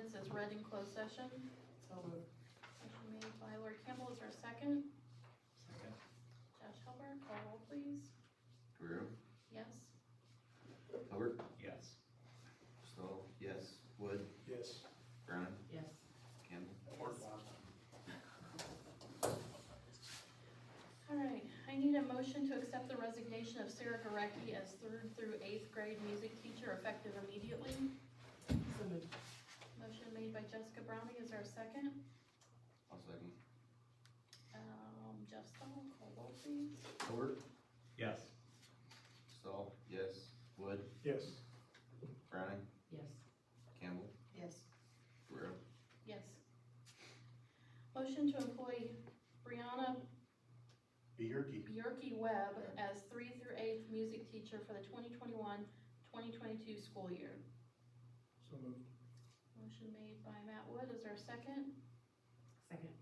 minutes as read in closed session. So moved. Motion made by Lori Campbell, is there a second? Second. Josh Helber, call roll please. Guerrero, Yes. Hubbard, Yes. Stahl, yes. Wood, Yes. Browning, Yes. Campbell. Alright, I need a motion to accept the resignation of Sarah Gorecki as 3rd through 8th grade music teacher effective immediately. So moved. Motion made by Jessica Browning, is there a second? I'll second. Jeff Stahl, call roll please. Hubbard, Yes. Stahl, yes. Wood, Yes. Browning, Yes. Campbell, Yes. Guerrero, Yes. Motion to employ Brianna Bjorky Webb as 3 through 8th music teacher for the 2021-2022 school year. So moved. Motion made by Matt Wood, is there a second? Second.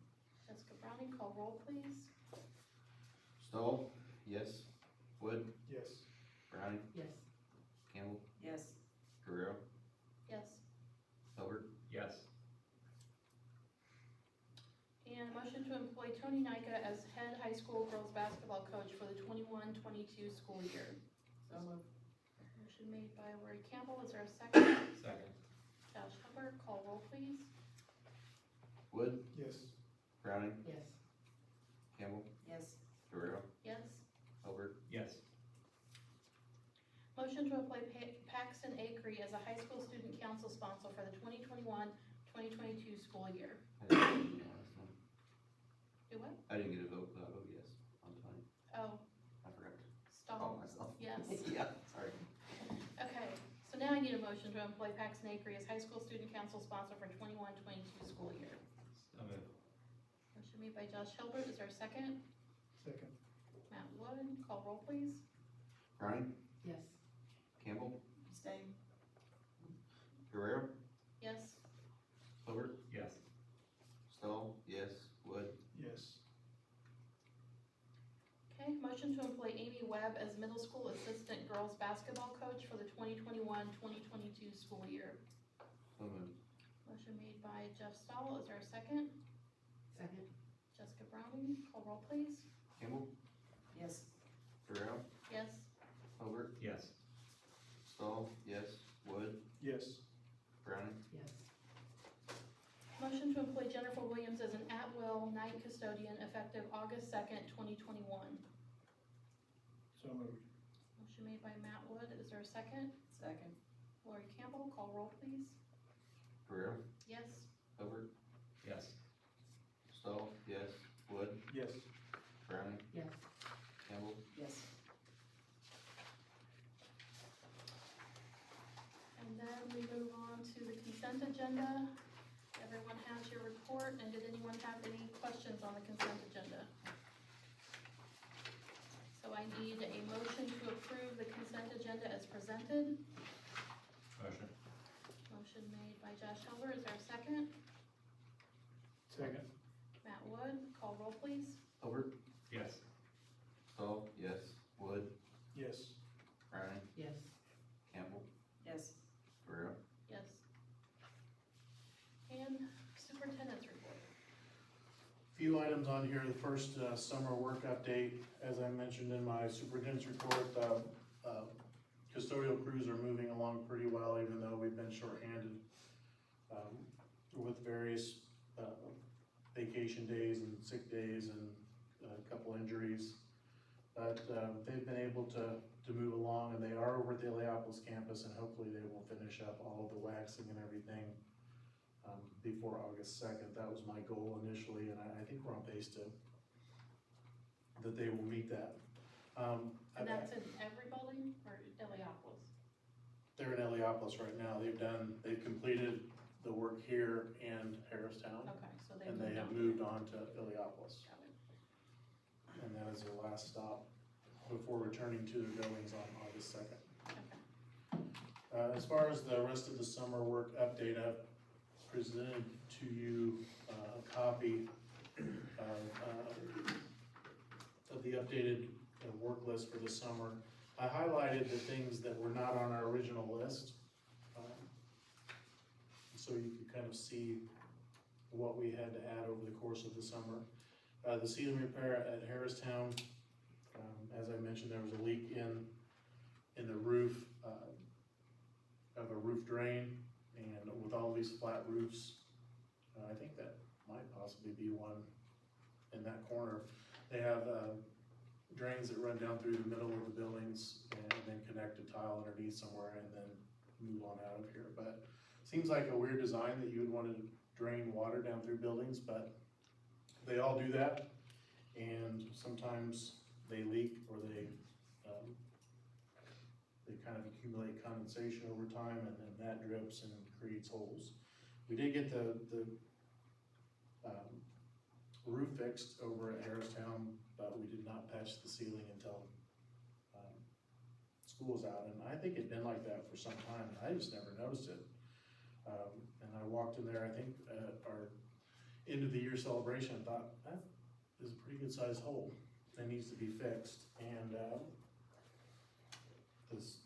Jessica Browning, call roll please. Stahl, yes. Wood, Yes. Browning, Yes. Campbell, Yes. Guerrero, Yes. Hubbard, Yes. And motion to employ Tony Nika as head high school girls basketball coach for the 21-22 school year. So moved. Motion made by Lori Campbell, is there a second? Second. Josh Hubbard, call roll please. Wood, Yes. Browning, Yes. Campbell, Yes. Guerrero, Yes. Hubbard, Yes. Motion to employ Paxton Acree as a high school student council sponsor for the 2021-2022 school year. I didn't get a vote on this one. Do what? I didn't get a vote, but I vote yes on Tony. Oh, I forgot to Stahl, call myself. yes. Yeah, sorry. Okay, so now I need a motion to employ Paxton Acree as high school student council sponsor for 21-22 school year. So moved. Motion made by Josh Hilbert, is there a second? Second. Matt Wood, call roll please. Browning, Yes. Campbell, Abstain. Guerrero, Yes. Hubbard, Yes. Stahl, yes. Wood, Yes. Okay, motion to employ Amy Webb as middle school assistant girls basketball coach for the 2021-2022 school year. so moved. Motion made by Jeff Stahl, is there a second? Second. Jessica Browning, call roll please. Campbell, Yes. Guerrero, Yes. Hubbard, Yes. Stahl, yes. Wood, Yes. Browning, Yes. Motion to employ Jennifer Williams as an at-will night custodian effective August 2nd, 2021. So moved. Motion made by Matt Wood, is there a second? Second. Lori Campbell, call roll please. Guerrero, Yes. Hubbard, Yes. Stahl, yes. Wood, Yes. Browning, Yes. Campbell, Yes. And then we move on to the consent agenda. Everyone has your report, and did anyone have any questions on the consent agenda? So I need a motion to approve the consent agenda as presented. Motion. Motion made by Josh Helber, is there a second? Second. Matt Wood, call roll please. Hubbard, Yes. Stahl, yes. Wood, Yes. Browning, Yes. Campbell, Yes. Guerrero, Yes. And superintendent's report. Few items on here. The first, summer work update, as I mentioned in my superintendent's report, custodial crews are moving along pretty well, even though we've been shorthanded, with various, vacation days and sick days and a couple injuries. But, they've been able to move along, and they are over at the Eleopolis campus, and hopefully they will finish up all of the waxing and everything before August 2nd. That was my goal initially, and I think we're on pace that they will meet that. And that's in every building, or Eleopolis? They're in Eleopolis right now. They've completed the work here and Harristown, Okay, so they and they moved have on. moved on to Eleopolis. Got it. And that is their last stop before returning to their buildings on August 2nd. Okay. As far as the rest of the summer work update, I've presented to you a copy of the updated work list for the summer. I highlighted the things that were not on our original list. so you could kind of see what we had to add over the course of the summer. The ceiling repair at Harristown, as I mentioned, there was a leak in the roof, of a roof drain, and with all these flat roofs, I think that might possibly be one in that corner. They have, drains that run down through the middle of the buildings and then connect a tile underneath somewhere and then move on out of here. But seems like a weird design that you would want to drain water down through buildings, but they all do that. And sometimes they leak or they kind of accumulate condensation over time, and then that drips and creates holes. We did get the roof fixed over at Harristown, but we did not patch the ceiling until school was out, and I think it'd been like that for some time, and I just never noticed it. And I walked in there, I think, at our end of the year celebration, and thought, that is a pretty good sized hole that needs to be fixed. And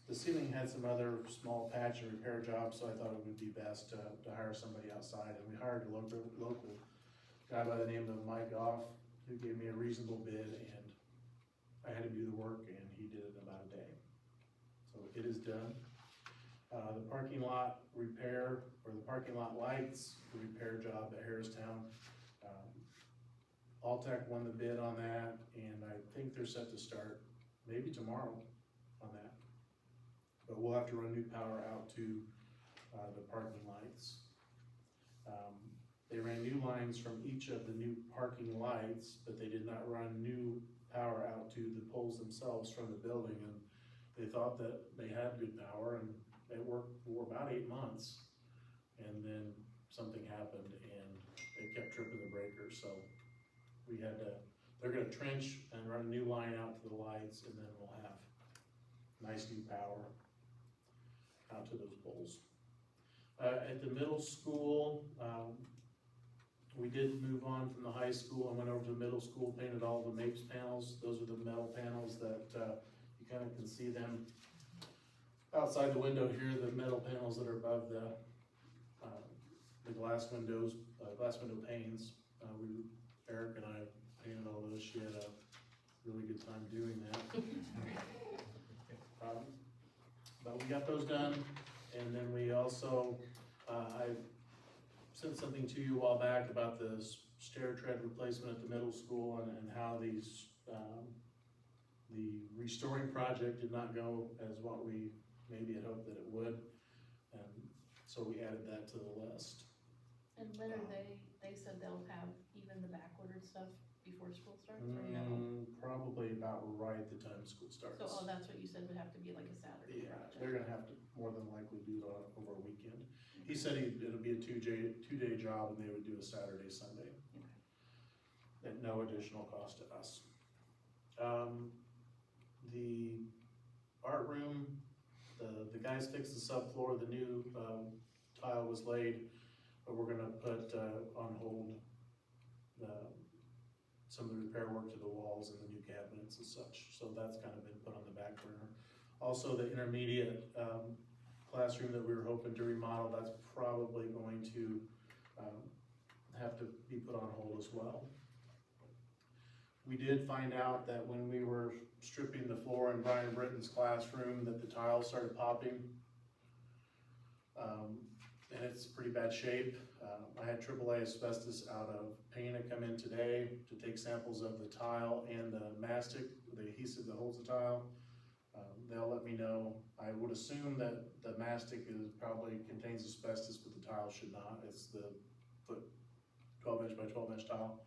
the ceiling had some other small patch and repair jobs, so I thought it would be best to hire somebody outside, and we hired a local guy by the name of Mike Goff, who gave me a reasonable bid, and I had him do the work, and he did it in about a day. So it is done. The parking lot repair, or the parking lot lights repair job at Harristown, Alltech won the bid on that, and I think they're set to start maybe tomorrow on that. But we'll have to run new power out to the parking lights. They ran new lines from each of the new parking lights, but they did not run new power out to the poles themselves from the building, and they thought that they had good power, and it worked for about 8 months, and then something happened and it kept tripping the breakers, so we had to, they're gonna trench and run a new line out to the lights, and then we'll have nice new power out to those poles. At the middle school, we did move on from the high school and went over to the middle school, painted all the MAPES panels. Those are the metal panels that you kind of can see them outside the window here, the metal panels that are above the glass windows, glass window panes. Eric and I painted all those. She had a really good time doing that. But we got those done, and then we also, I sent something to you a while back about the stair tread replacement at the middle school, and how these, the restoring project did not go as what we maybe had hoped that it would, and so we added that to the list. And when are they said they'll have even the backordered stuff before school starts, or no? Probably about right at the time school starts. So, that's what you said would have to be like a Saturday Yeah, project. they're gonna have to more than likely do it over a weekend. He said it'll be a two-day job, and they would do a Saturday, Sunday. Okay. At no additional cost to us. The art room, the guys fixed the subfloor, the new tile was laid, but we're gonna put on hold some of the repair work to the walls and the new cabinets and such, so that's kind of been put on the back burner. Also, the intermediate classroom that we were hoping to remodel, that's probably going to have to be put on hold as well. We did find out that when we were stripping the floor in Brian Britton's classroom, that the tiles started popping. And it's pretty bad shape. I had AAA asbestos out of Pana come in today to take samples of the tile and the mastic, the adhesive that holds the tile. They'll let me know. I would assume that the mastic probably contains asbestos, but the tile should not. It's the 12 inch by 12 inch tile.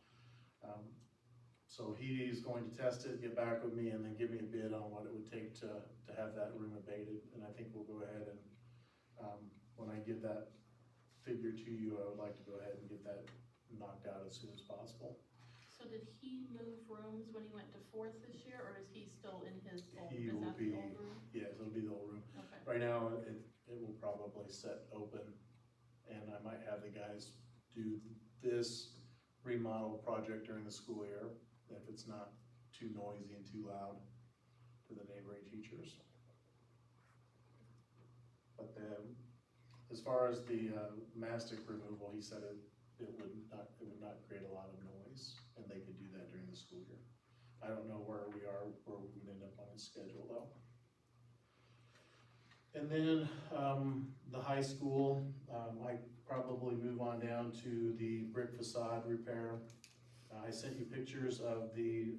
So he's going to test it, get back with me, and then give me a bid on what it would take to have that room abated. And I think we'll go ahead and, when I give that figure to you, I would like to go ahead and get that knocked out as soon as possible. So did he move rooms when he went to 4th this year, or is he still in his old, He is will that be, the old room? yes, it'll be the old room. Okay. Right now, it will probably set open, and I might have the guys do this remodel project during the school year, if it's not too noisy and too loud to the neighboring teachers. But As far as the, mastic removal, he said it would not create a lot of noise, and they could do that during the school year. I don't know where we would end up on his schedule though. And then, the high school, I probably move on down to the brick facade repair. I sent you pictures of the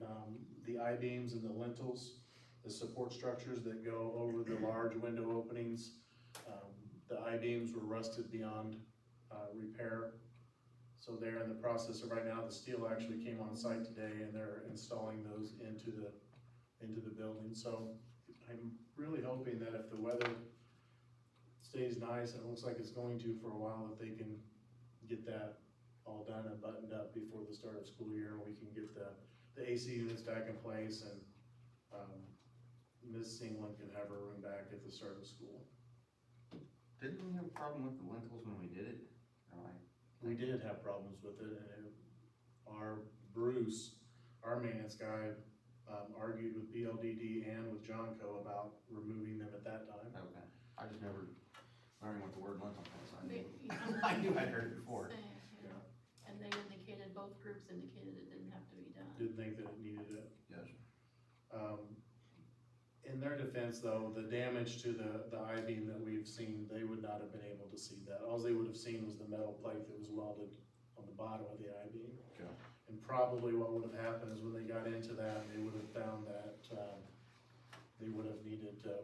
I-beams and the lintels, the support structures that go over the large window openings. The I-beams were rusted beyond, repair. So they're in the process of, right now, the steel actually came on site today and they're installing those into the building. So I'm really hoping that if the weather stays nice, and it looks like it's going to for a while, that they can get that all done and buttoned up before the start of school year, and we can get the AC units back in place, and, Ms. Singland can have her room back at the start of school. Didn't we have a problem with the lintels when we did it? Or like, We did have problems with it, and our Bruce, our maintenance guy, argued with BLDD and with Johnco about removing them at that time. okay, I just never learned what the word lintel was, I They- knew, I knew I'd heard it before. Same, yeah. And they indicated, both groups indicated it didn't have to be done. Didn't think that it needed it. Yes. In their defense though, the damage to the I-beam that we've seen, they would not have been able to see that. All they would have seen was the metal plate that was welded on the bottom of the I-beam. Okay. And probably what would have happened is when they got into that, they would have found that, they would have needed to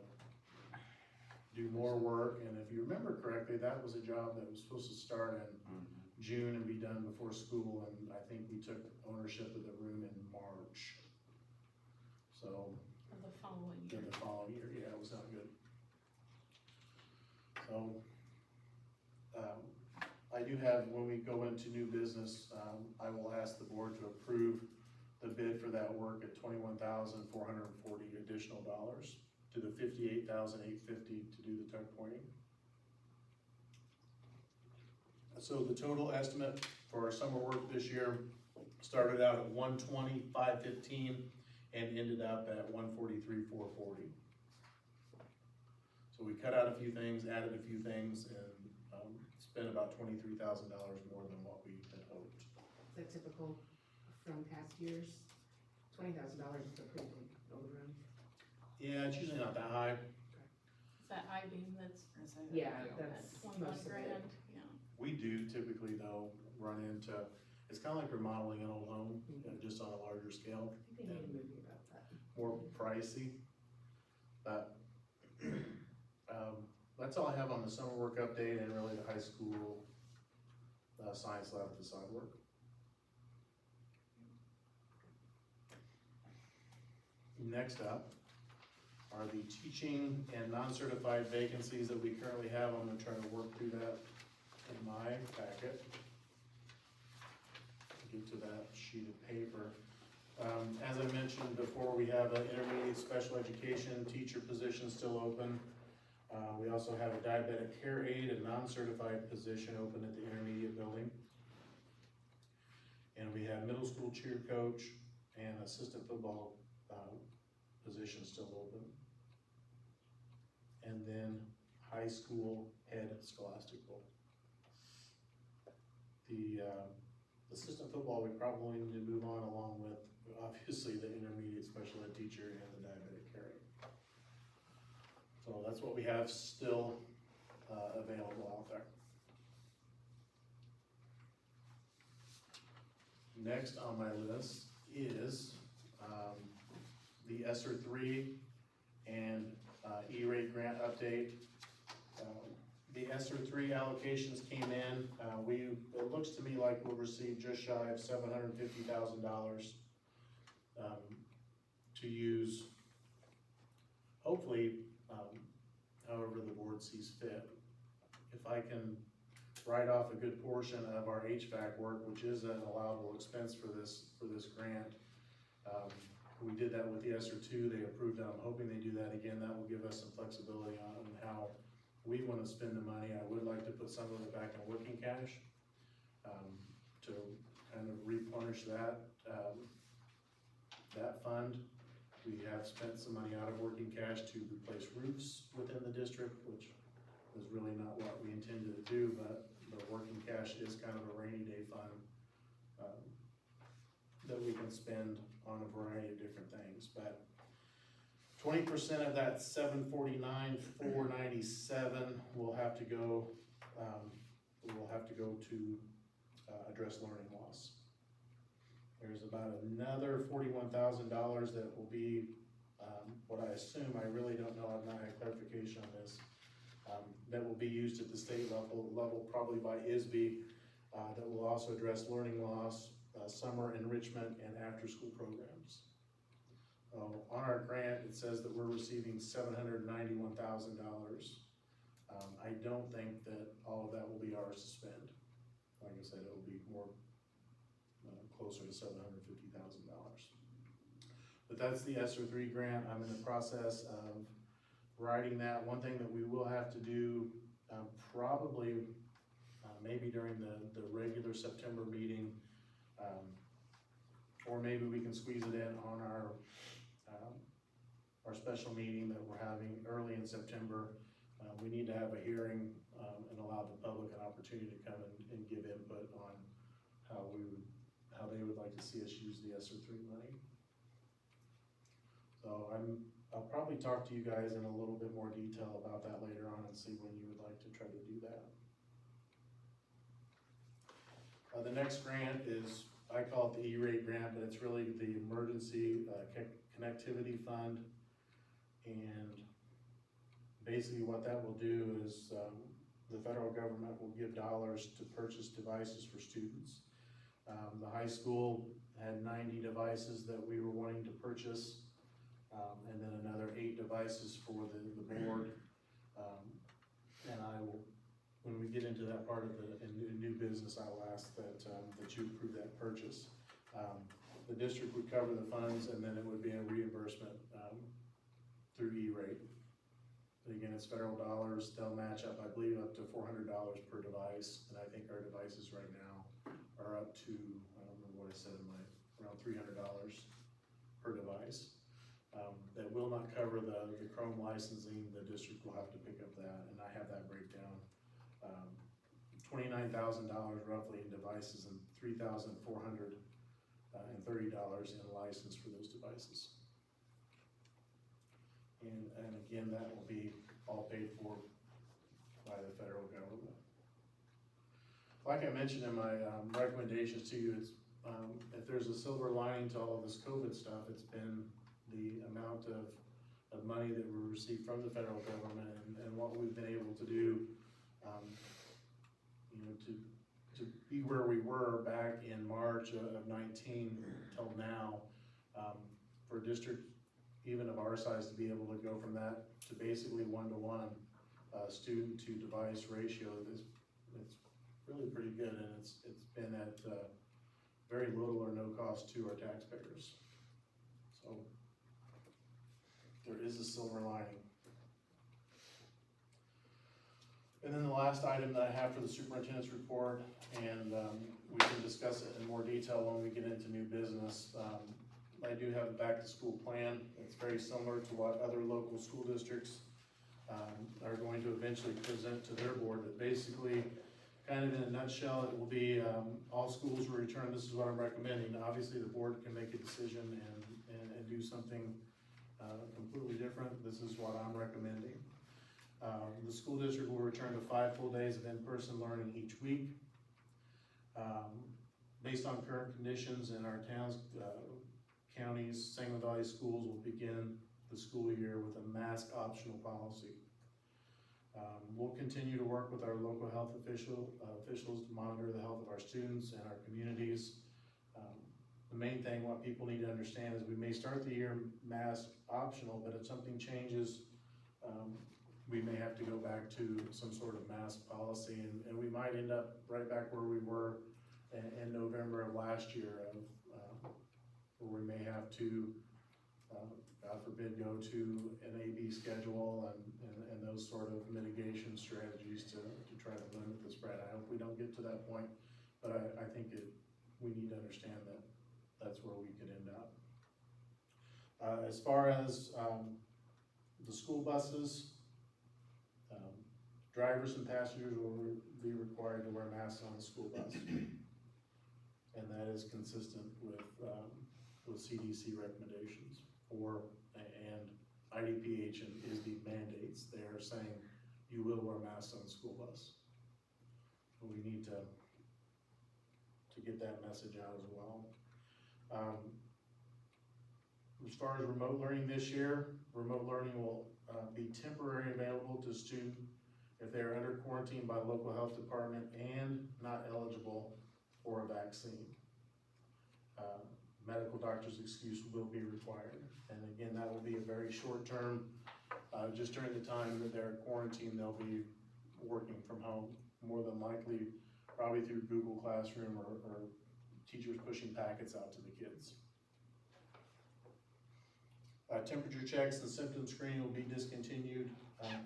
do more work. And if you remember correctly, that was a job that was supposed to start in June and be done before school, and I think we took ownership of the room in March. So, Of the following in year. the following year, yeah, it was not good. So, I do have, when we go into new business, I will ask the board to approve the bid for that work at $21,440 additional dollars to the $58,850 to do the tuck pointing. So the total estimate for our summer work this year started out at $120,515 and ended up at $143,440. So we cut out a few things, added a few things, and spent about $23,000 more than what we had hoped. Is that typical from past years? $20,000 is a pretty big overrun. Yeah, it's usually not that high. It's that I-beam that's Yeah, at that's 21 most of grand, it. yeah. We do typically though run into, it's kind of like remodeling an old home, just on a larger scale, I think they made a movie about that. more pricey. But, that's all I have on the summer work update and really the high school, science lab facade work. Next up are the teaching and non-certified vacancies that we currently have. I'm gonna try to work through that in my packet. Get to that sheet of paper. As I mentioned before, we have an intermediate special education teacher position still open. We also have a diabetic care aide, a non-certified position open at the intermediate building. And we have middle school cheer coach and assistant football, position still open. And then high school head scholastical. The, assistant football, we probably need to move on along with, obviously, the intermediate special ed teacher and the diabetic care aide. So that's what we have still, available out there. Next on my list is, the ESSER 3 and, E-rate grant update. The ESSER 3 allocations came in, it looks to me like we'll receive just shy of $750,000, to use, hopefully, however the board sees fit. If I can write off a good portion of our HVAC work, which is an allowable expense for this grant. We did that with the ESSER 2, they approved it, I'm hoping they do that again. That will give us some flexibility on how we wanna spend the money. I would like to put some of it back in working cash, to kind of replenish that fund. We have spent some money out of working cash to replace roofs within the district, which is really not what we intended to do, but the working cash is kind of a rainy day fund, that we can spend on a variety of different things, but 20% of that $749,497 will have to go, to address learning loss. There's about another $41,000 that will be, what I assume, I really don't know, I've not had clarification on this, that will be used at the state level probably by ISB, that will also address learning loss, summer enrichment, and after-school programs. On our grant, it says that we're receiving $791,000. I don't think that all of that will be ours to spend. Like I said, it'll be more, closer to $750,000. But that's the ESSER 3 grant. I'm in the process of writing that. One thing that we will have to do, probably, maybe during the regular September meeting, or maybe we can squeeze it in on our special meeting that we're having early in September. We need to have a hearing, and allow the public an opportunity to come and give input on how they would like to see us use the ESSER 3 money. So I'll probably talk to you guys in a little bit more detail about that later on and see when you would like to try to do that. The next grant is, I call it the E-rate grant, but it's really the Emergency Connectivity Fund. And basically what that will do is, the federal government will give dollars to purchase devices for students. The high school had 90 devices that we were wanting to purchase, and then another 8 devices for the board. And I will, when we get into that part of the new business, I will ask that you approve that purchase. The district would cover the funds, and then it would be a reimbursement through E-rate. But again, it's federal dollars. They'll match up, I believe, up to $400 per device, and I think our devices right now are up to, I don't remember what I said in around $300 per device. That will not cover the Chrome licensing. The district will have to pick up that, and I have that breakdown. $29,000 roughly in devices and $3,430 in license for those devices. And again, that will be all paid for by the federal government. Like I mentioned in my recommendations to you, it's, if there's a silver lining to all of this COVID stuff, it's been the amount of money that we received from the federal government and what we've been able to do, to be where we were back in March of 19 till now, for a district even of our size to be able to go from that to basically 1-to-1 student to device ratio, it's really pretty good, and it's been at very little or no cost to our taxpayers. So there is a silver lining. And then the last item that I have for the superintendent's report, and we can discuss it in more detail when we get into new business. I do have a back-to-school plan. It's very similar to what other local school districts are going to eventually present to their board, but basically, kind of in a nutshell, it will be all schools will return. This is what I'm recommending. Obviously, the board can make a decision and do something completely different. This is what I'm recommending. The school district will return to 5 full days of in-person learning each week. Based on current conditions in our towns, counties, Sangamon Valley schools will begin the school year with a mask optional policy. We'll continue to work with our local health officials to monitor the health of our students and our communities. The main thing, what people need to understand is we may start the year mask optional, but if something changes, we may have to go back to some sort of mask policy, and we might end up right back where we were in November of last year, where we may have to, God forbid, go to an AB schedule and those sort of mitigation strategies to try to limit the spread. I hope we don't get to that point, but I think we need to understand that that's where we could end up. As far as the school buses, Drivers and passengers will be required to wear masks on the school bus. And that is consistent with CDC recommendations and IDPH and ISD mandates. They are saying you will wear masks on the school bus. We need to get that message out as well. As far as remote learning this year, remote learning will be temporarily available to students if they are under quarantine by the local health department and not eligible for a vaccine. Medical doctor's excuse will be required. And again, that will be a very short term, just during the time that they're quarantined, they'll be working from home, more than likely, probably through Google Classroom or teachers pushing packets out to the kids. Temperature checks and symptom screening will be discontinued.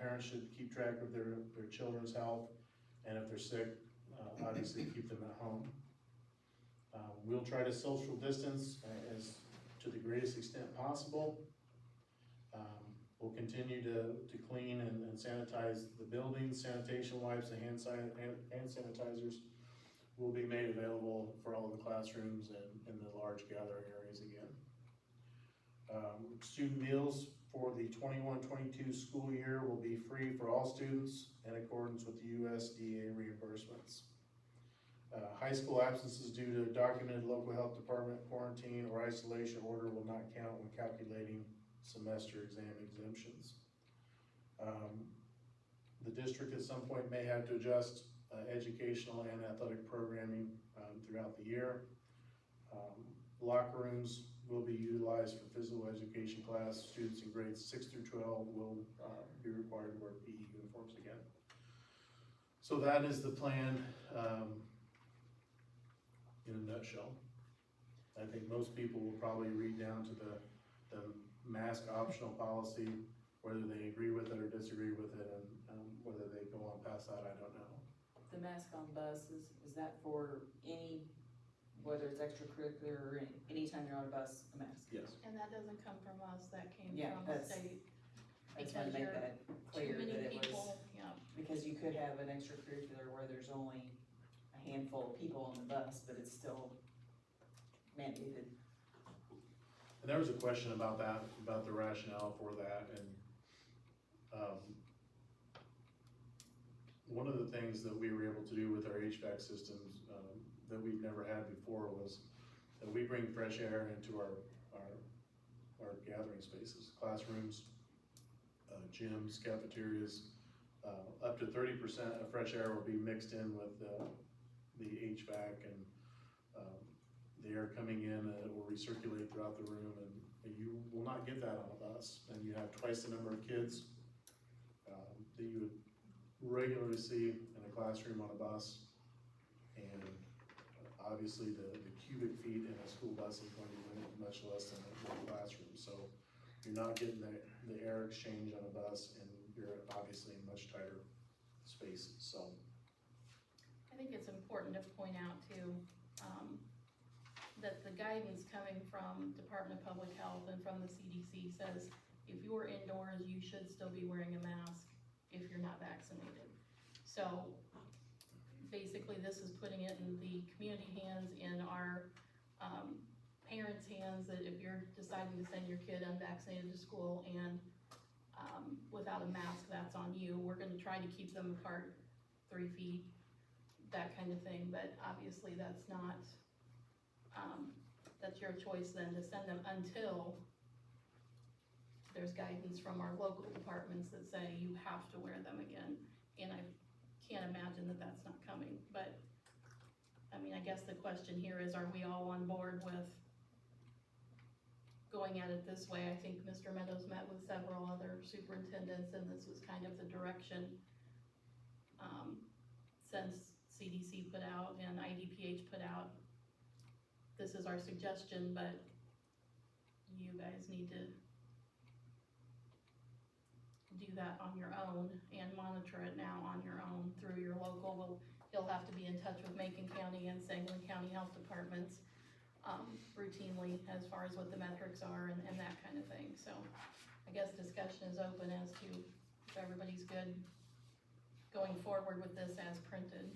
Parents should keep track of their children's health, and if they're sick, obviously keep them at home. We'll try to social distance as to the greatest extent possible. We'll continue to clean and sanitize the buildings. Sanitation wipes and hand sanitizers will be made available for all of the classrooms and in the large gathering areas again. Student meals for the 21-22 school year will be free for all students in accordance with the USDA reimbursements. High school absences due to documented local health department quarantine or isolation order will not count when calculating semester exam exemptions. The district at some point may have to adjust educational and athletic programming throughout the year. Locker rooms will be utilized for physical education class. Students in grades 6 through 12 will be required to wear PE uniforms again. So that is the plan in a nutshell. I think most people will probably read down to the mask optional policy, whether they agree with it or disagree with it, and whether they go on past that, I don't know. The mask on bus, is that for any, whether it's extracurricular or anytime you're on a bus, a mask? Yes. And that doesn't come from us, that came Yeah, from the that's- state. I just wanted to make that clear Too that many it was, people, yeah. because you could have an extracurricular where there's only a handful of people on the bus, but it's still mandated. And there was a question about that, about the rationale for that, and one of the things that we were able to do with our HVAC systems that we've never had before was that we bring fresh air into our gathering spaces, classrooms, gyms, cafeterias. Up to 30% of fresh air will be mixed in with the HVAC, and the air coming in, it will recirculate throughout the room, and you will not get that on a bus. And you have twice the number of kids that you would regularly see in a classroom on a bus. And obviously the cubic feet in a school bus is going to be much less than a classroom. So you're not getting the air exchange on a bus, and you're obviously in much tighter spaces, so. I think it's important to point out too, that the guidance coming from Department of Public Health and from the CDC says, if you're indoors, you should still be wearing a mask if you're not vaccinated. So basically this is putting it in the community hands, in our parents' hands, that if you're deciding to send your kid unvaccinated to school and without a mask, that's on you. We're gonna try to keep them apart 3 feet, that kind of thing, but obviously that's not, that's your choice then to send them until there's guidance from our local departments that say you have to wear them again. And I can't imagine that that's not coming, but I mean, I guess the question here is, are we all on board with going at it this way? I think Mr. Meadows met with several other superintendents, and this was kind of the direction since CDC put out and IDPH put out. This is our suggestion, but you guys need to do that on your own and monitor it now on your own through your local. You'll have to be in touch with Macon County and Sangamon County Health Departments routinely as far as what the metrics are and that kind of thing. So I guess discussion is open as to if everybody's good going forward with this as printed?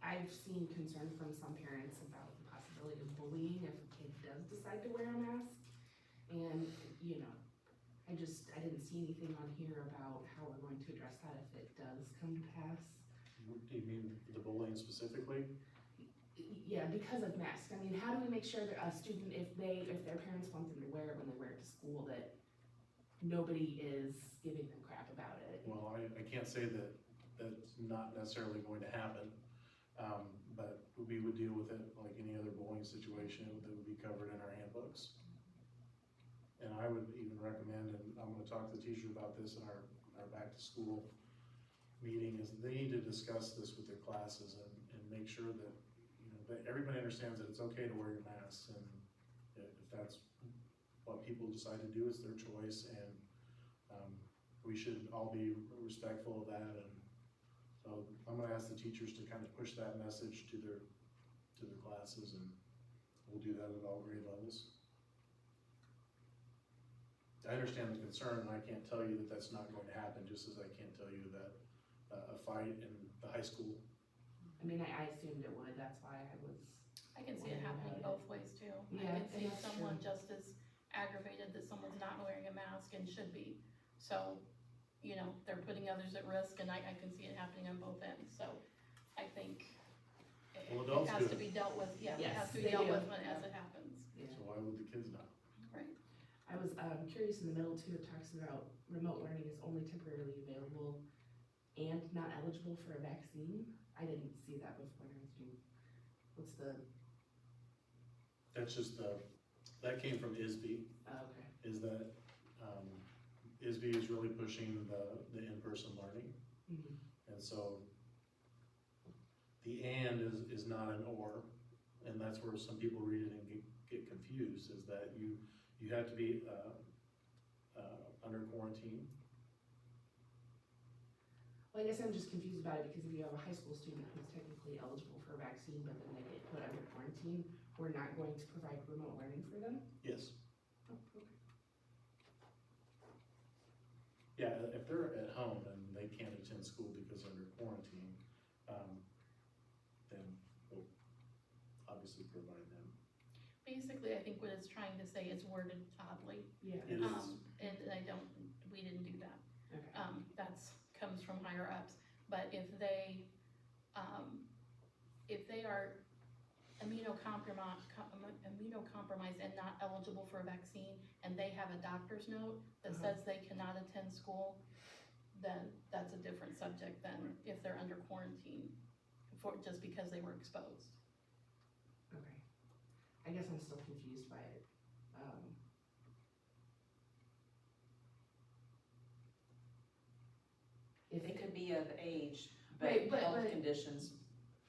I've seen concern from some parents about the possibility of bullying if a kid does decide to wear a mask. And, you know, I didn't see anything on here about how we're going to address that if it does come to pass. Do you mean the bullying specifically? Yeah, because of masks. I mean, how do we make sure that a student, if their parents want them to wear it when they wear it to school, that nobody is giving them crap about it? Well, I can't say that that's not necessarily going to happen, but we would deal with it like any other bullying situation that would be covered in our handbooks. And I would even recommend, and I'm gonna talk to the teachers about this in our back to school meeting, is they need to discuss this with their classes and make sure that, you know, that everybody understands that it's okay to wear your masks, and if that's what people decide to do, it's their choice, and we should all be respectful of that. And so I'm gonna ask the teachers to kind of push that message to their classes, and we'll do that at all grade levels. I understand the concern, and I can't tell you that that's not going to happen, just as I can't tell you that a fight in the high school. I mean, I assumed it would, that's why I was. I can see it happening both ways too. Yeah, I can see that's someone true. just as aggravated that someone's not wearing a mask and should be. So, you know, they're putting others at risk, and I can see it happening on both ends, so I think it Well, adults has do to it. be dealt with, yeah, it Yes, has to be they dealt do. with as it happens. Yeah. So why would the kids not? Right. I was curious in the middle too, it talks about remote learning is only temporarily available and not eligible for a vaccine. I didn't see that before. What's the, That's just that came from ISB, oh, okay. is that, ISB is really pushing the in-person learning. Mhm. And so the and is not an or, and that's where some people read it and get confused, is that you have to be under quarantine. Well, I guess I'm just confused about it because if you have a high school student who's technically eligible for a vaccine, but then they get put under quarantine, we're not going to provide remote learning for them? Yes. Oh, okay. Yeah, if they're at home and they can't attend school because they're under quarantine, then we'll obviously provide them. Basically, I think what it's trying to say is worded oddly. Yeah. It is. And we didn't do that. Okay. Comes from higher ups, but if they are immunocompromised and not eligible for a vaccine, and they have a doctor's note that says they cannot attend school, then that's a different subject than if they're under quarantine just because they were exposed. Okay. I guess I'm still confused by it. They could be of age, Right, but but- health but- conditions,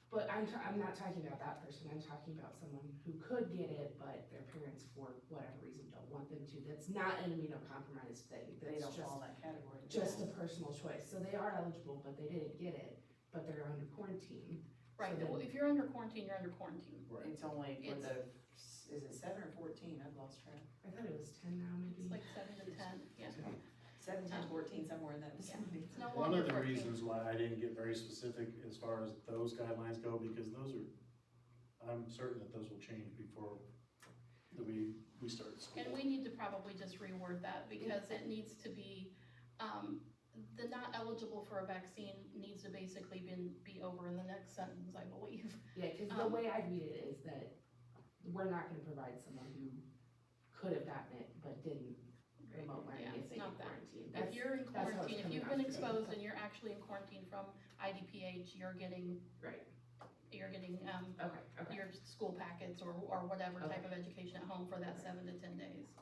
But I'm not talking about that person, I'm talking about someone who could get it, but their parents, for whatever reason, don't want them to. That's not an immunocompromised thing, they that's don't fall just, in that category. just a personal choice. So they are eligible, but they didn't get it, but they're under quarantine. Right, So then- well, if you're under quarantine, you're under quarantine. It's only for It's- the, is it 7 or 14? I've lost track. I thought it was 10 now, maybe. It's like 7 to 10, yeah. 17, 14, somewhere in that Yeah. vicinity. It's no One longer of the 14. reasons why I didn't get very specific as far as those guidelines go, because those are, I'm certain that those will change before we start school. And we need to probably just reword that, because it needs to be, the not eligible for a vaccine needs to basically be over in the next sentence, I believe. Yeah, cause the way I read it is that we're not gonna provide someone who could have gotten it, but didn't remote learning Yeah, if it's they get not that. quarantined. If you're in that's how it's quarantine, if coming you've off been to me. exposed and you're actually in quarantine from IDPH, you're getting, Right, okay. your school packets or whatever type Okay. of education at home for that 7 to 10 days.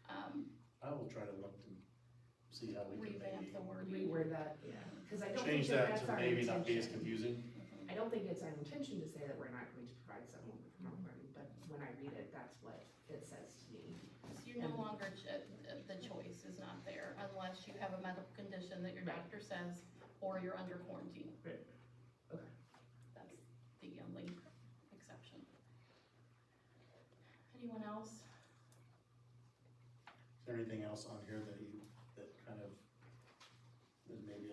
I will try to look to see how we can Revamp maybe the word. Reword that, yeah, cause I don't change think that that's to our maybe not be as intention. confusing. Mhm. I don't think it's our intention to say that we're not going to provide someone with remote learning, but when I read it, that's what it says to me. So you're no longer, the choice is not there unless you have a medical condition that your Right. doctor says, or you're under quarantine. Right. Okay. That's the only exception. Anyone else? Is there anything else on here that kind of is maybe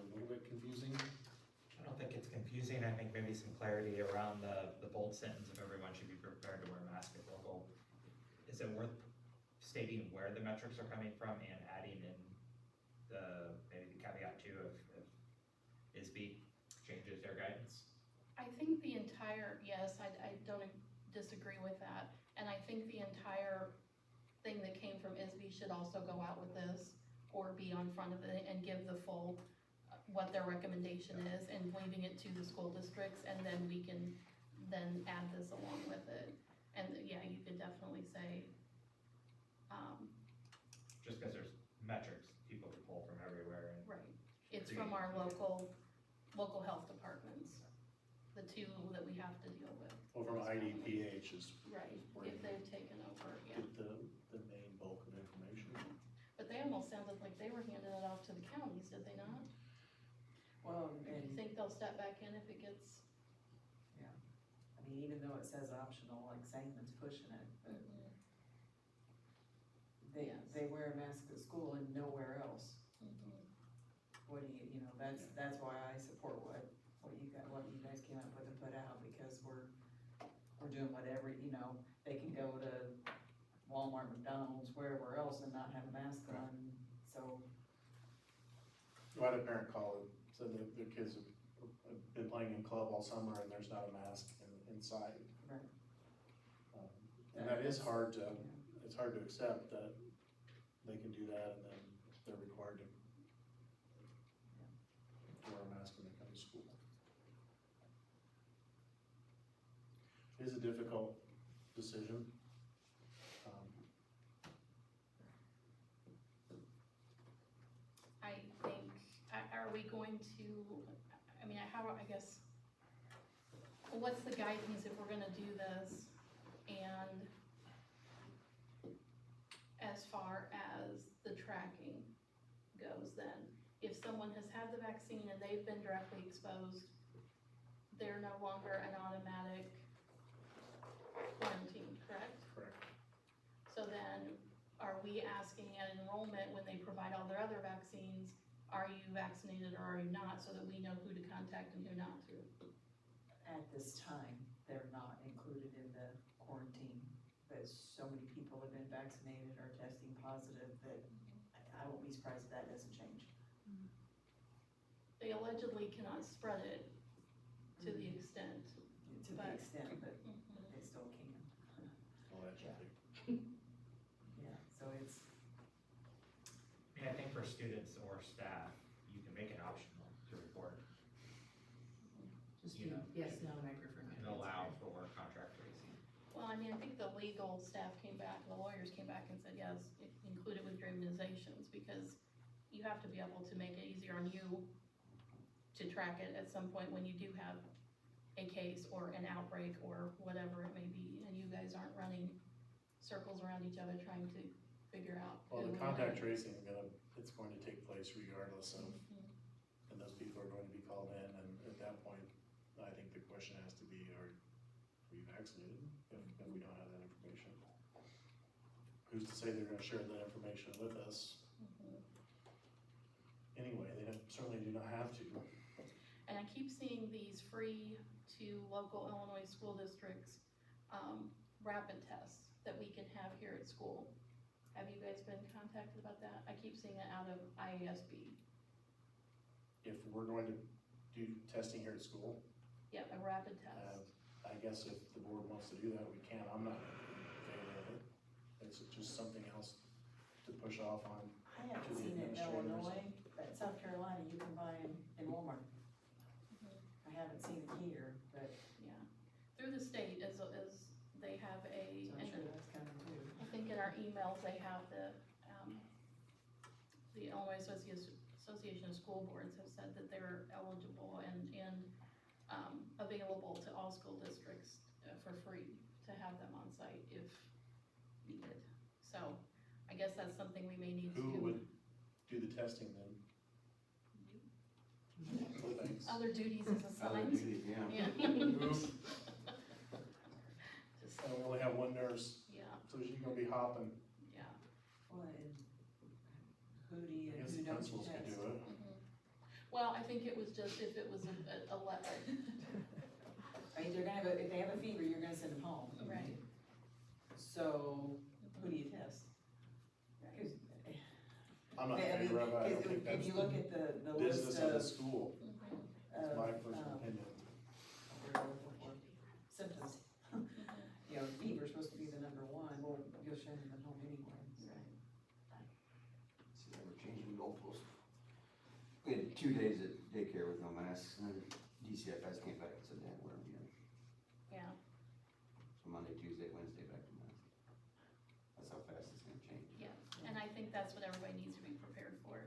using, I think, maybe some clarity around the bold sentence of everyone should be prepared to wear a mask at local. Is it worth stating where the metrics are coming from and adding in maybe the caveat too if ISB changes their guidance? I think the entire, yes, I don't disagree with that, and I think the entire thing that came from ISB should also go out with this, or be on front of it and give the full, what their recommendation is, and leaving it to the school districts, and then we can then add this along with it. And yeah, you could definitely say, Just because there's metrics people can pull from everywhere and. right, it's from our local health departments, the two that we have to deal with. Well, from IDPH is Right, where if you they've taken over, yeah. get the main bulk of information. But they almost sounded like they were handing it off to the counties, did they not? Well, Do you and, think they'll step back in if it gets? I mean, even though it says optional, like Sangamon's pushing it, but Yes. they wear a mask at school and nowhere else. What do you know, that's why I support what you guys came up with and put out, because we're doing whatever, they can go to Walmart, McDonald's, wherever else and not have a mask on, so. I had a parent call and said that their kids have been playing in club all summer and there's not a mask inside. Right. And that is hard to, it's hard to accept that they can do that and then they're required to wear a mask when they come to school. It is a difficult decision. I think, are we going to, I mean, I guess, what's the guidance if we're gonna do this? And as far as the tracking goes then, if someone has had the vaccine and they've been directly exposed, they're no longer an automatic quarantine, correct? Correct. So then, are we asking at enrollment, when they provide all their other vaccines, are you vaccinated or are you not, so that we know who to contact and who not to? At this time, they're not included in the quarantine, but so many people have been vaccinated or testing positive that I won't be surprised if that doesn't change. They allegedly cannot spread it to the extent. To the But- extent that they still can. Allegedly. Yeah, so it's, I mean, I think for students or staff, you can make it optional to report Just You be, know, yes, no, and I prefer not. and allow for contract tracing. Well, I mean, I think the legal staff came back, the lawyers came back and said, yes, include it with your immunizations, because you have to be able to make it easier on you to track it at some point when you do have a case or an outbreak or whatever it may be, and you guys aren't running circles around each other trying to figure out. Well, the who- contact tracing, it's going to take place regardless of, Mhm. and those people are going to be called in, and at that point, I think the question has to be, are we vaccinated, if we don't have that information? Who's to say they're gonna share that information with us Mhm. anyway? They certainly do not have to. And I keep seeing these free to local Illinois school districts, rapid tests that we can have here at school. Have you guys been contacted about that? I keep seeing it out of IASB. If we're going to do testing here at school, Yeah, a rapid test. I guess if the board wants to do that, we can. I'm not in favor of it. It's just something else to push off on. I haven't To the seen it in administrators. Illinois, but in South Carolina, you can buy them in Walmart. Mhm. I haven't seen it here, but Yeah, through the state as they have a, so I'm and sure that's coming too. I think in our emails, they have the Illinois Association of School Boards have said that they're eligible and available to all school districts for free to have them on site if needed. So I guess that's something we may need to. Who would do the testing then? Thanks. Other duties is Other assigned. duties, yeah. Yeah. Just, And we only have one nurse, yeah, so she's gonna be hopping. yeah. Well, and who do you, I guess who the don't you principals could test? do it. Mhm. Well, I think it was just if it was a if they have a fever, you're gonna send them home. Right. So, who do you test? 'Cause, I'm not in I mean, favor of it, I don't think if that's you look at the business list of the of, school, it's my personal opinion. symptoms, you know, fever's supposed to be the number one, well, you'll send them home anyway. See, they were changing goalposts. We had 2 days at daycare with no masks, and then DCFS came back and said they had to wear them again. Yeah, So Monday, Tuesday, Wednesday, back to masks. That's how fast it's gonna change. yeah, and I think that's what everybody needs to be prepared for,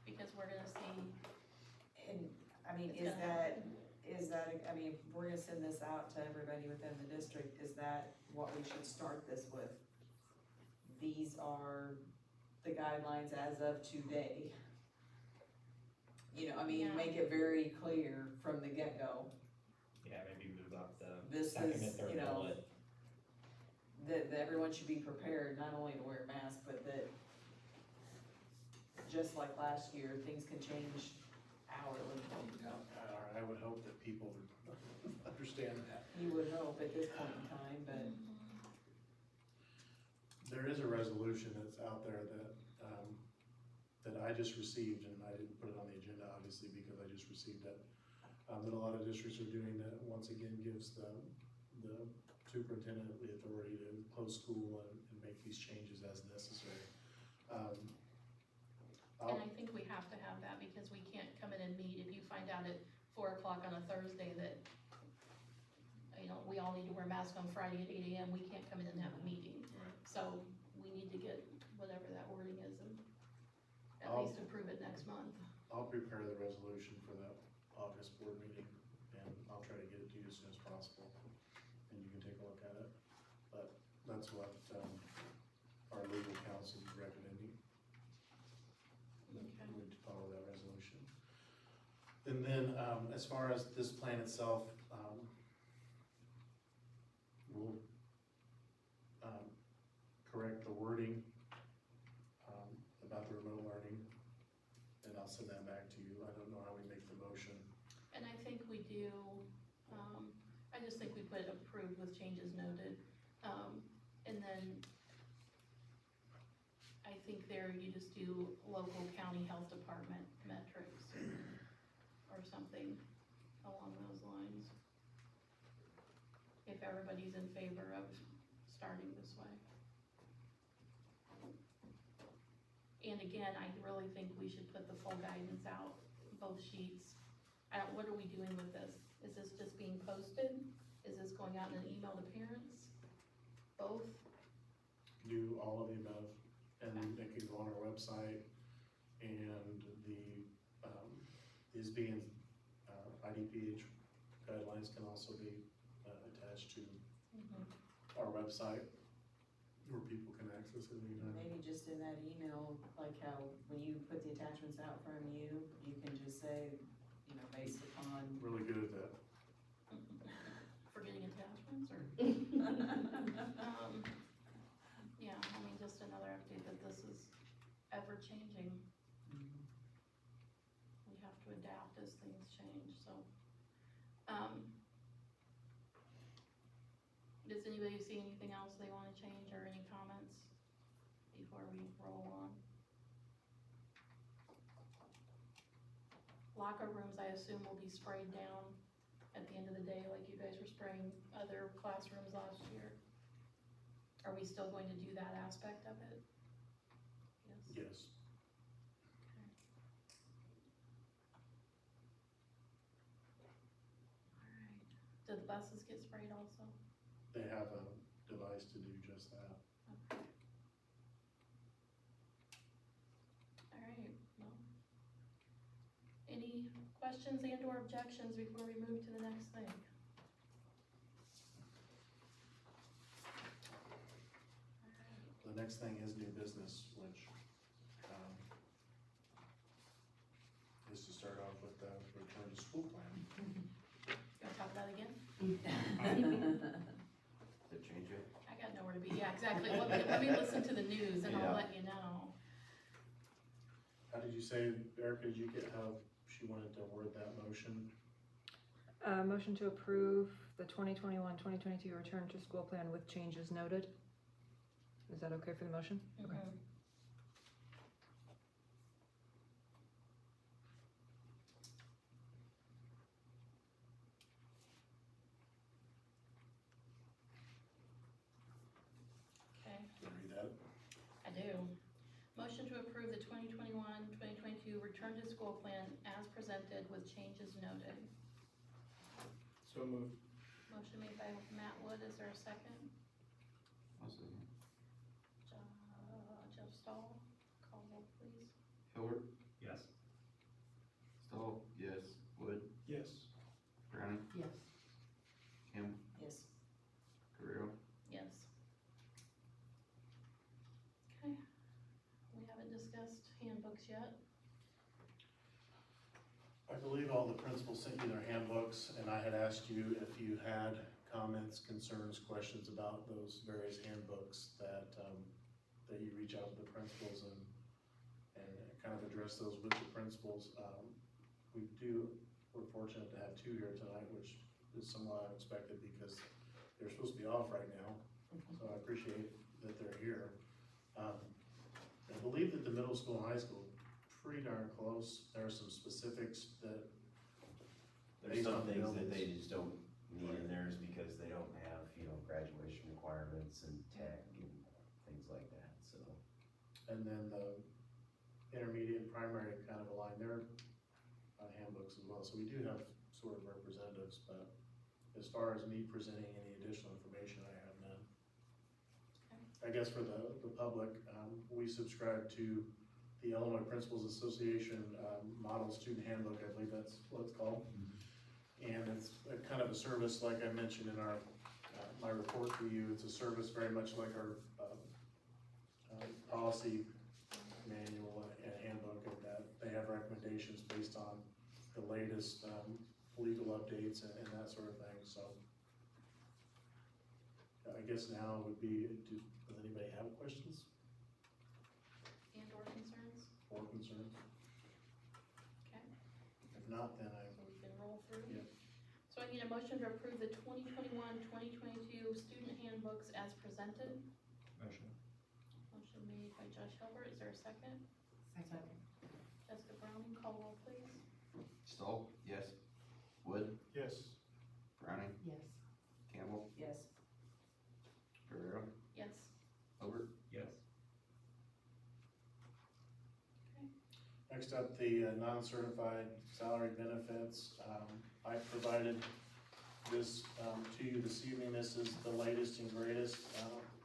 because we're gonna see, And, I mean, It's is that, I mean, if we're gonna send this out to everybody within the district, is that what we should start this with? These are the guidelines as of today. You know, I mean, Yeah. make it very clear from the get-go, Yeah, maybe move up the This second is, and third you know, bullet. that everyone should be prepared, not only to wear a mask, but that, just like last year, things can change hourly. I would hope that people would understand that. You would hope at this point in time, but There is a resolution that's out there that, that I just received, and I didn't put it on the agenda, obviously, because I just received it. That a lot of districts are doing that, once again, gives the superintendent the authority to close school and make these changes as necessary. and I think we have to have that, because we can't come in and meet, if you find out at 4 o'clock on a Thursday that, you know, we all need to wear masks on Friday at 8 AM, we can't come in and have a meeting. Right. So we need to get whatever that wording is and at I'll- least approve it next month. I'll prepare the resolution for the August board meeting, and I'll try to get it to you as soon as possible, and you can take a look at it. But that's what, our legal counsel is recommending, Okay. we need to follow that resolution. And then, as far as this plan itself, we'll, correct the wording, about the remote learning, and I'll send that back to you. I don't know how we make the motion. And I think we do, I just think we put approved with changes noted. And then I think there you just do local county health department metrics or something along those lines. If everybody's in favor of starting this way. And again, I really think we should put the full guidance out, both sheets. What are we doing with this? Is this just being posted? Is this going out in an email to parents? Both? Do all of the above, and it can go on our website, and the, ISB and, IDPH guidelines can also be, attached to our website, where people can access it anytime. maybe just in that email, like how, when you put the attachments out from you, you can just say, you know, based upon. Really good at that. Forgetting attachments or? Yeah, I mean, just another update that this is ever changing. We have to adapt as things change, so. Does anybody see anything else they wanna change or any comments before we roll on? Locker rooms, I assume, will be sprayed down at the end of the day, like you guys were spraying other classrooms last year. Are we still going to do that aspect of it? Yes. Yes. Alright, do the buses get sprayed also? They have a device to do just that. Okay. Alright, well. Any questions and or objections before we move to the next thing? The next thing is new business, which, is to start off with the return to school plan. You wanna talk about it again? Did it change it? I got nowhere to be, yeah, exactly, let me listen to the news and Yeah. I'll let you know. How did you say, Erica, did you get how she wanted to word that motion? Motion to approve the 2021-2022 return to school plan with changes noted. Is that okay for the motion? Okay. Mhm. Okay, Can you read that? I do. Motion to approve the 2021-2022 return to school plan as presented with changes noted. So moved. Motion made by Matt Wood, is there a second? I'll second. Jeff Stahl, call roll please. Hilbert, Yes. Stahl, yes. Wood, Yes. Browning, Yes. Campbell, Yes. Guerrero. Yes. Okay, we haven't discussed handbooks yet. I believe all the principals sent you their handbooks, and I had asked you if you had comments, concerns, questions about those various handbooks that, that you reach out to the principals and kind of address those with the principals. We're fortunate to have two here tonight, which is somewhat unexpected because they're supposed to be off right now, so I appreciate that they're here. I believe that the middle school and high school pretty darn close. There are some specifics that. There's based some on things that buildings. they just don't need in theirs because they don't have, graduation requirements and tech and things like that, so. And then the intermediate and primary kind of align their handbooks as well, so we do have sort of representatives, but as far as me presenting any additional information, I have none. I guess for the public, we subscribe to the Illinois Principals Association Model Student Handbook, I believe that's what it's called. And it's a kind of a service, like I mentioned in our, my report to you, it's a service very much like our policy manual and handbook, and that they have recommendations based on the latest legal updates and that sort of thing, so. I guess now would be, does anybody have questions And or concerns? or concerns? Okay, If not, then I, so we can roll through. Yep. So I need a motion to approve the 2021-2022 student handbooks as presented. Motion. Motion made by Josh Hilbert, is there a second? Second. Jessica Browning, call roll please. Stahl, yes. Wood, Yes. Browning, Yes. Campbell, Yes. Guerrero, Yes. Hilbert. Yes. next up, the non-certified salary benefits. I provided this to you this evening. This is the latest and greatest.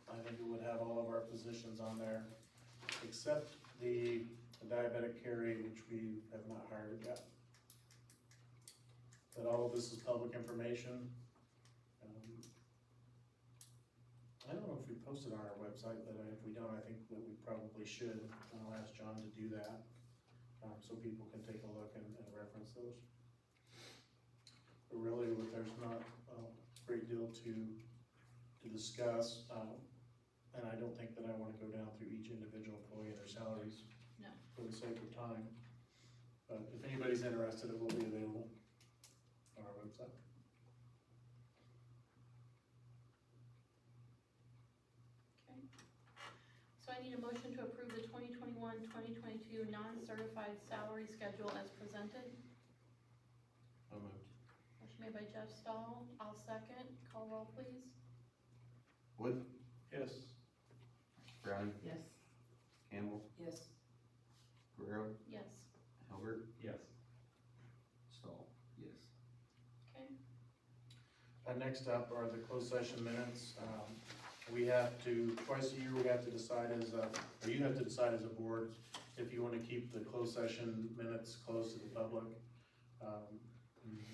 I think it would have all of our positions on there, except the diabetic carry, which we have not hired yet. But all of this is public information. I don't know if we posted on our website, but if we don't, I think that we probably should. I'll ask John to do that, so people can take a look and reference those. But really, there's not a great deal to discuss, and I don't think that I wanna go down through each individual employee and their salaries. No. For the sake of time. But if anybody's interested, it will be available on our website. Okay. So I need a motion to approve the 2021-2022 non-certified salary schedule as presented. So moved. Motion made by Jeff Stahl, I'll second, call roll please. Wood, Yes. Browning, Yes. Campbell, Yes. Guerrero, Yes. Hilbert, Yes. Stahl, yes. Okay. Next up are the closed session minutes. We have to, twice a year, we have to decide as a, or you have to decide as a board if you wanna keep the closed session minutes closed to the public.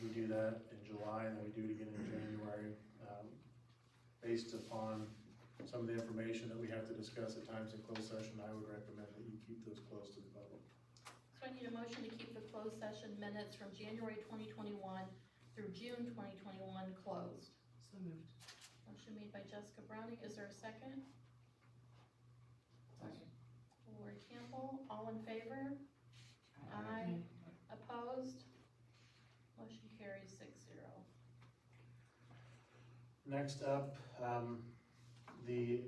We do that in July and then we do it again in January. Based upon some of the information that we have to discuss at times in closed session, I would recommend that you keep those closed to the public. So I need a motion to keep the closed session minutes from January 2021 through June 2021 closed. So moved. Motion made by Jessica Browning, is there a second? Second. Lori Campbell, all in favor? Aye. Opposed? Motion carries 6-0. Next up, the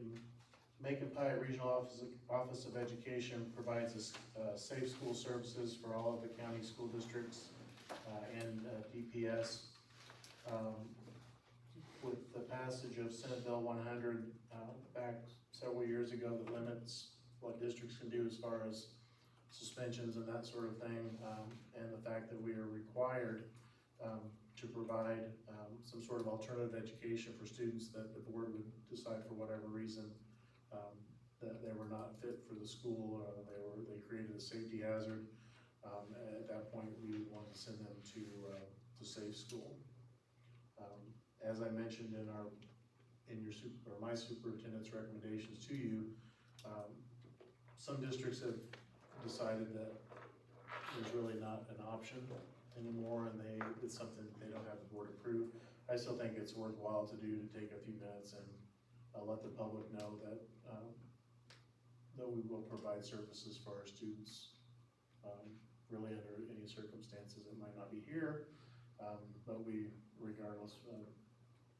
Macon Pike Regional Office of Education provides us, safe school services for all of the county school districts, and DPS. With the passage of Senate Bill 100, back several years ago, that limits what districts can do as far as suspensions and that sort of thing, and the fact that we are required to provide some sort of alternative education for students that the board would decide for whatever reason that they were not fit for the school, or they created a safety hazard. At that point, we would want to send them to safe school. As I mentioned in my superintendent's recommendations to you, some districts have decided that there's really not an option anymore, and it's something they don't have the board approve. I still think it's worthwhile to take a few minutes and let the public know that we will provide services for our students, really under any circumstances. It might not be here, but regardless,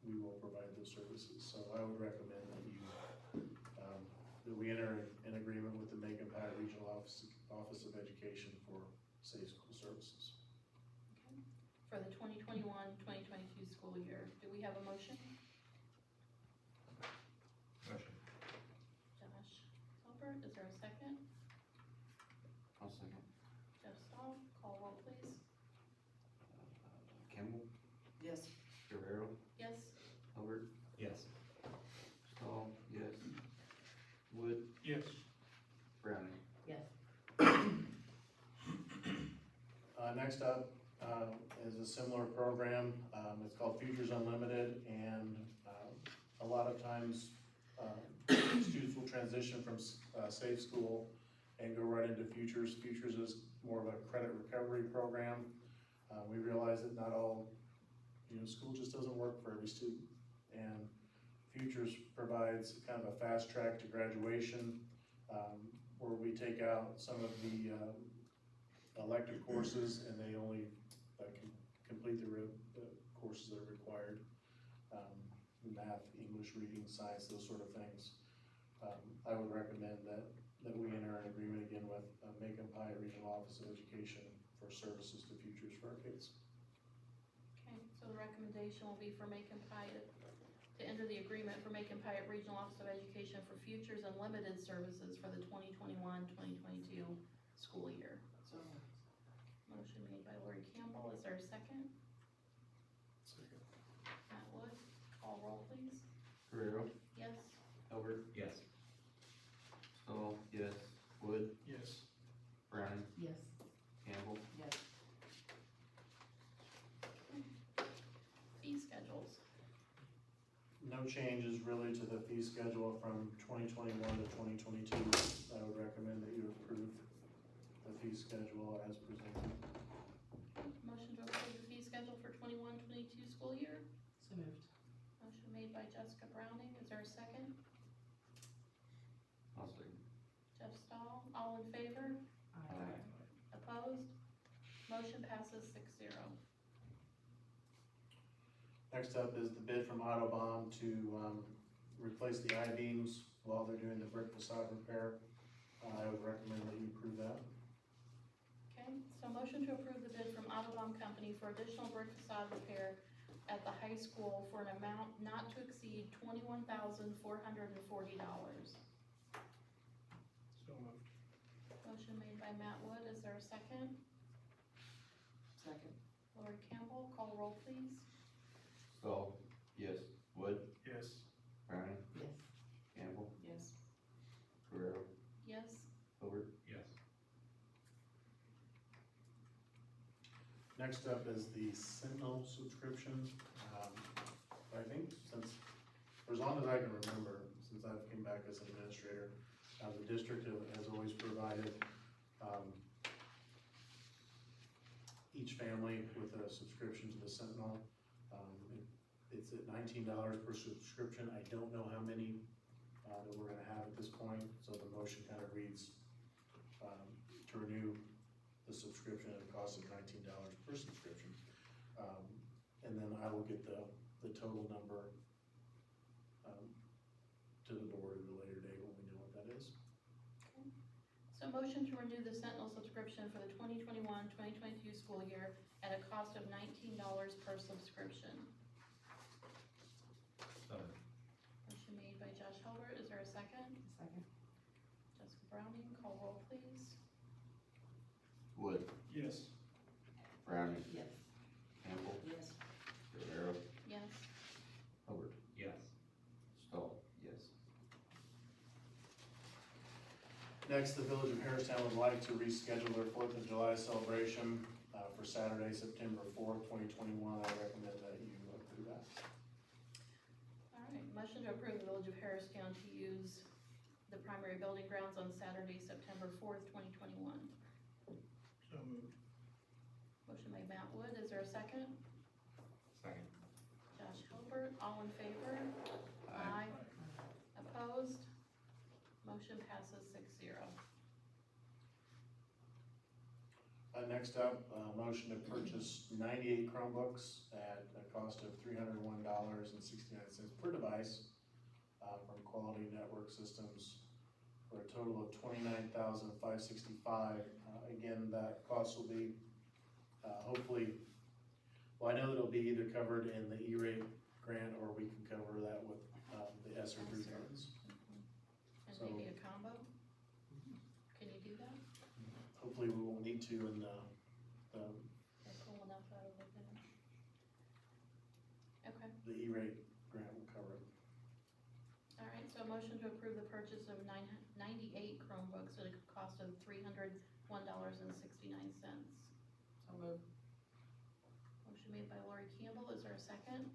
we will provide those services. So I would recommend that that we enter an agreement with the Macon Pike Regional Office of Education for safe school services. Okay. For the 2021-2022 school year, do we have a motion? Motion. Josh Albert, is there a second? I'll second. Jeff Stahl, call roll please. Campbell, Yes. Guerrero, Yes. Albert, Yes. Stahl, yes. Wood, Yes. Browning. Yes. Next up is a similar program. It's called Futures Unlimited, and a lot of times students will transition from Safe School and go right into Futures. Futures is more of a credit recovery program. We realize that not all, school just doesn't work for every student, and Futures provides kind of a fast track to graduation, where we take out some of the elective courses, and they only can complete the courses that are required. Math, English, reading, science, those sort of things. I would recommend that we enter an agreement again with Macon Pike Regional Office of Education for services to Futures for our kids. Okay, so the recommendation will be for Macon Pike to enter the agreement for Macon Pike Regional Office of Education for Futures Unlimited services for the 2021-2022 school year. So, Motion made by Lori Campbell, is there a second? Second. Matt Wood, call roll please. Guerrero, Yes. Albert, Yes. Stahl, yes. Wood, Yes. Browning, Yes. Campbell, yes. Fee schedules. No changes really to the fee schedule from 2021 to 2022. I would recommend that you approve the fee schedule as presented. Motion to approve the fee schedule for 21-22 school year. So moved. Motion made by Jessica Browning, is there a second? I'll second. Jeff Stahl, all in favor? Aye. Opposed? Motion passes 6-0. Next up is the bid from Autobahn to replace the I-beams while they're doing the brick facade repair. I would recommend that you approve that. Okay, so motion to approve the bid from Autobahn Company for additional brick facade repair at the high school for an amount not to exceed $21,440. So moved. Motion made by Matt Wood, is there a second? Second. Lori Campbell, call roll please. Stahl, yes. Wood, Yes. Browning, Yes. Campbell, Yes. Guerrero, Yes. Albert, Yes. Next up is the Sentinel subscription. I think since, for as long as I can remember, since I've came back as an administrator, the district has always provided each family with a subscription to the Sentinel. It's at $19 per subscription. I don't know how many that we're gonna have at this point, so the motion kind of reads to renew the subscription at a cost of $19 per subscription. And then I will get the total number to the board at a later date when we know what that is. So motion to renew the Sentinel subscription for the 2021-2022 school year at a cost of $19 per subscription. So moved. Motion made by Josh Hulbert, is there a second? Second. Jessica Browning, call roll please. Wood, Yes. Browning, Yes. Campbell, Yes. Guerrero, Yes. Hubbard, Yes. Stahl, yes. Next, the Village of Harristown would like to reschedule their 4th of July celebration for Saturday, September 4th, 2021. I recommend that you approve that. All right, motion to approve the Village of Harristown to use the primary building grounds on Saturday, September 4th, 2021. So moved. Motion made Matt Wood, is there a second? Second. Josh Hulbert, all in favor? Aye. Opposed? Motion passes 6-0. Next up, motion to purchase 98 Chromebooks at a cost of $301.69 per device from Quality Network Systems for a total of $29,565. Again, that cost will be hopefully, well, I know that it'll be either covered in the E-rate grant or we can cover that with the ESSER 3 funds. And So- maybe a combo? Can you do that? Hopefully we won't need to in the Or pull enough out of it then? Okay, the E-rate grant will cover it. all right, so a motion to approve the purchase of 98 Chromebooks at a cost of $301.69. So moved. Motion made by Lori Campbell, is there a second?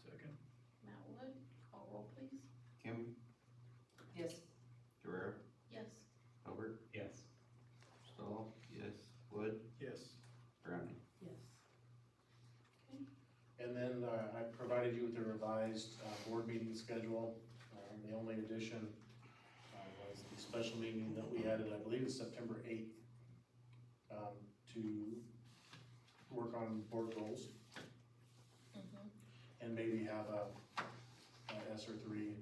Second. Matt Wood, call roll please. Kim, Yes. Guerrero, Yes. Hubbard, Yes. Stahl, yes. Wood, Yes. Browning. Yes. And then I provided you with a revised board meeting schedule. The only addition was the special meeting that we added, I believe it's September 8th, to work on board goals Mm-hmm. and maybe have a ESSER 3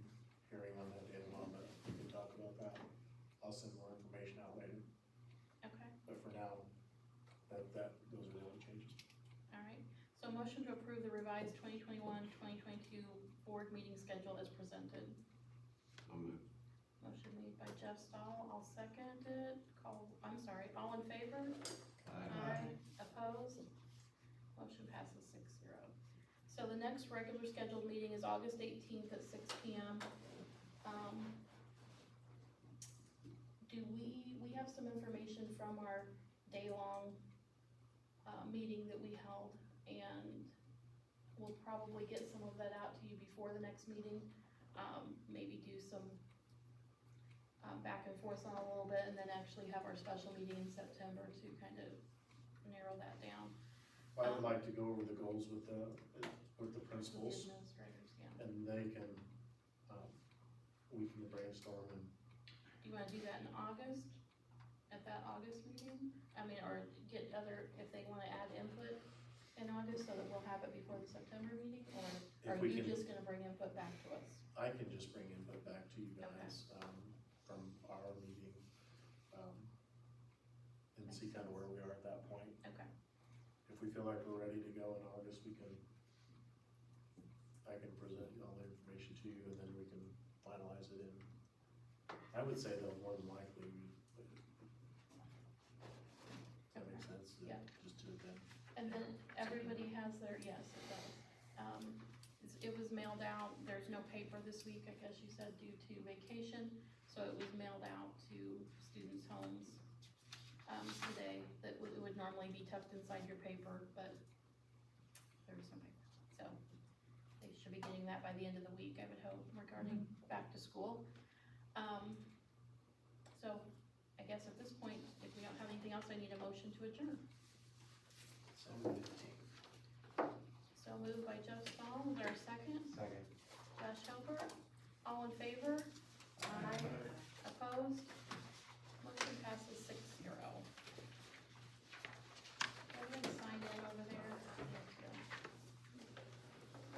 hearing on that day as well, but we can talk about that. I'll send more information out later, Okay, but for now, those are the only changes. all right. So motion to approve the revised 2021-2022 board meeting schedule as presented. So moved. Motion made by Jeff Stahl, I'll second it. All in favor? Aye. Opposed? Motion passes 6-0. So the next regular scheduled meeting is August 18th at 6 p.m. We have some information from our day-long, meeting that we held, and we'll probably get some of that out to you before the next meeting. Maybe do some, back and forth on a little bit, and then actually have our special meeting in September to kind of narrow that down. I would like to go over the goals with the With the principals, administrators, yeah. and they can, we can brainstorm and, Do you wanna do that in August, at that August meeting? I mean, or get if they wanna add input in August, so that we'll have it before the September meeting, or If are we you can- just gonna bring input back to us? I can just bring input back to you guys, from our meeting, and see kind of where we are at that point. Okay, If we feel like we're ready to go in August, I can present all the information to you, and then we can finalize it in, I would say though, more than likely, does that make sense? Yeah. Just do it then. and then everybody has their, yes, it does. It was mailed out, there's no paper this week, I guess you said, due to vacation, so it was mailed out to students' homes, today, that it would normally be tucked inside your paper, but there was no paper, so they should be getting that by the end of the week, I would hope, regarding back to school. So, I guess at this point, if we don't have anything else, I need a motion to adjourn. So moved. So moved by Jeff Stahl, is there a second? Second. Josh Helper, all in favor? Aye. Opposed? Motion passes 6-0.